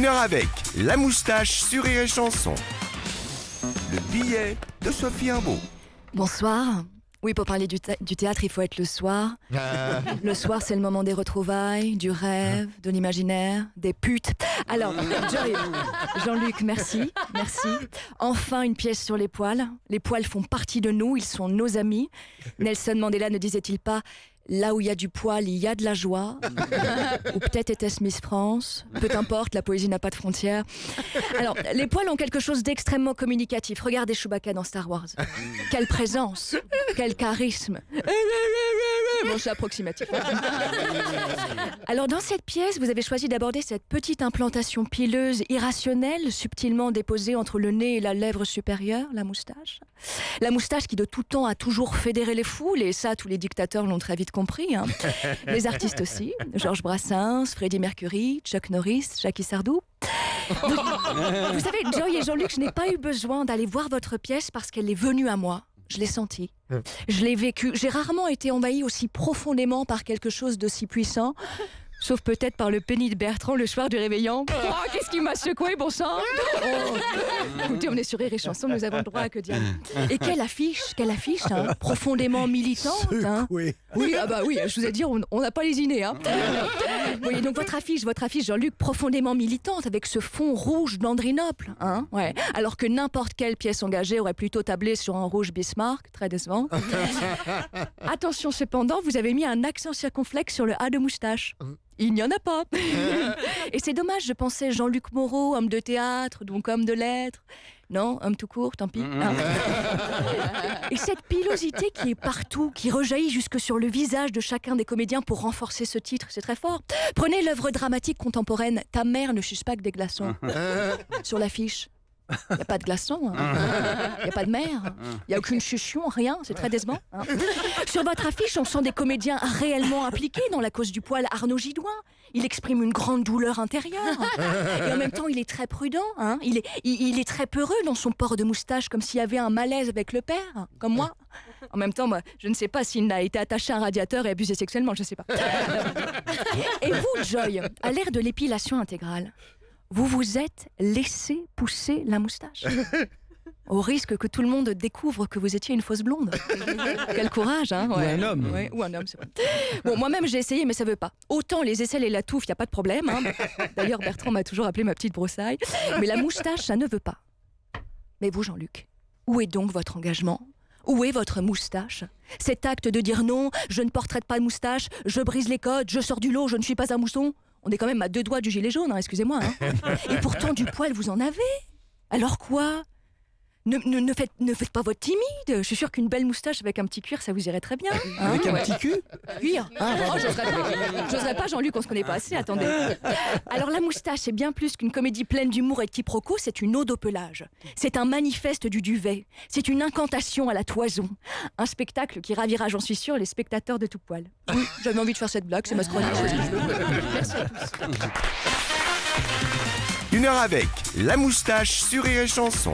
Une heure avec la moustache sur Rire et Chanson. Le billet de Sophie Imbeau. Bonsoir. Oui, pour parler du théâtre, il faut être le soir. Le soir, c'est le moment des retrouvailles, du rêve, de l'imaginaire, des putes. Alors, Jean-Luc, merci. Enfin, une pièce sur les poils. Les poils font partie de nous, ils sont nos amis. Nelson Mandela ne disait-il pas « Là où il y a du poil, il y a de la joie » Ou peut-être était-ce Miss France. Peu importe, la poésie n'a pas de frontières. Alors, les poils ont quelque chose d'extrêmement communicatif. Regardez Chewbacca dans Star Wars. Quelle présence, quel charisme. Bon, c'est approximatif. Alors, dans cette pièce, vous avez choisi d'aborder cette petite implantation pileuse, irrationnelle, subtilement déposée entre le nez et la lèvre supérieure, la moustache. La moustache qui, de tout temps, a toujours fédéré les foules, et ça, tous les dictateurs l'ont très vite compris. Hein. Les artistes aussi. Georges Brassens, Freddie Mercury, Chuck Norris, Jackie Sardou. Donc, vous savez, Joy et Jean-Luc, je n'ai pas eu besoin d'aller voir votre pièce parce qu'elle est venue à moi. Je l'ai sentie. Je l'ai vécue. J'ai rarement été envahie aussi profondément par quelque chose d'aussi puissant. Sauf peut-être par le pénis de Bertrand le soir du réveillon. Oh, qu'est-ce qui m'a secoué, bon sang. Écoutez, on est sur Rire et Chanson, nous avons le droit à que dire. Et quelle affiche, hein, profondément militante. Hein. Oui, ah bah oui, je vous ai dit, on n'a pas lésiné. Hein. Vous voyez donc votre affiche, Jean-Luc, profondément militante, avec ce fond rouge d'Andrinople. Hein, ouais. Alors que n'importe quelle pièce engagée aurait plutôt tablé sur un rouge Bismarck, très décevant. Attention cependant, vous avez mis un accent circonflexe sur le A de moustache. Il n'y en a pas. Et c'est dommage, je pensais Jean-Luc Moreau, homme de théâtre, donc homme de lettres. Non, homme tout court, tant pis. Hein. Et cette pilosité qui est partout, qui rejaillit jusque sur le visage de chacun des comédiens pour renforcer ce titre, c'est très fort. Prenez l'œuvre dramatique contemporaine « Ta mère ne suce pas que des glaçons » sur l'affiche. Il n'y a pas de glaçons, il n'y a pas de mer, il n'y a aucune chuchon, rien, c'est très décevant. Hein. Sur votre affiche, on sent des comédiens réellement impliqués dans la cause du poil. Arnaud Gidoin, il exprime une grande douleur intérieure. Et en même temps, il est très prudent, hein. Il est très peureux dans son port de moustache, comme s'il y avait un malaise avec le père, comme moi. En même temps, moi, je ne sais pas s'il n'a été attaché à un radiateur et abusé sexuellement, je ne sais pas. Et vous, Joy, à l'ère de l'épilation intégrale, vous vous êtes laissé pousser la moustache au risque que tout le monde découvre que vous étiez une fausse blonde. Quel courage, hein, ouais. Ou un homme. Ouais, ou un homme, c'est vrai. Bon, moi-même, j'ai essayé, mais ça veut pas. Autant les aisselles et la touffe, il n'y a pas de problème. Hein. D'ailleurs, Bertrand m'a toujours appelé ma petite broussaille. Mais la moustache, ça ne veut pas. Mais vous, Jean-Luc, où est donc votre engagement ? Où est votre moustache ? Cet acte de dire non, je ne porterai pas de moustache, je brise les codes, je sors du lot, je ne suis pas un mousson. On est quand même à 2 doigts du gilet jaune, hein, excusez-moi. Hein. Et pourtant, du poil, vous en avez. Alors quoi ? Ne faites pas votre timide. Je suis sûre qu'une belle moustache avec un petit cuir, ça vous irait très bien. Hein, avec un petit cul ? Cuir. Oh, j'oserais pas, Jean-Luc, on se connaît pas assez, attendez. Alors la moustache, c'est bien plus qu'une comédie pleine d'humour et de quiproquos, c'est une ode au pelage. C'est un manifeste du duvet. C'est une incantation à la toison. Un spectacle qui ravira, j'en suis sûre, les spectateurs de tout poil. Oui, j'avais envie de faire cette blague, c'est ma chronique. Merci à tous. Une heure avec la moustache sur Rire et Chanson.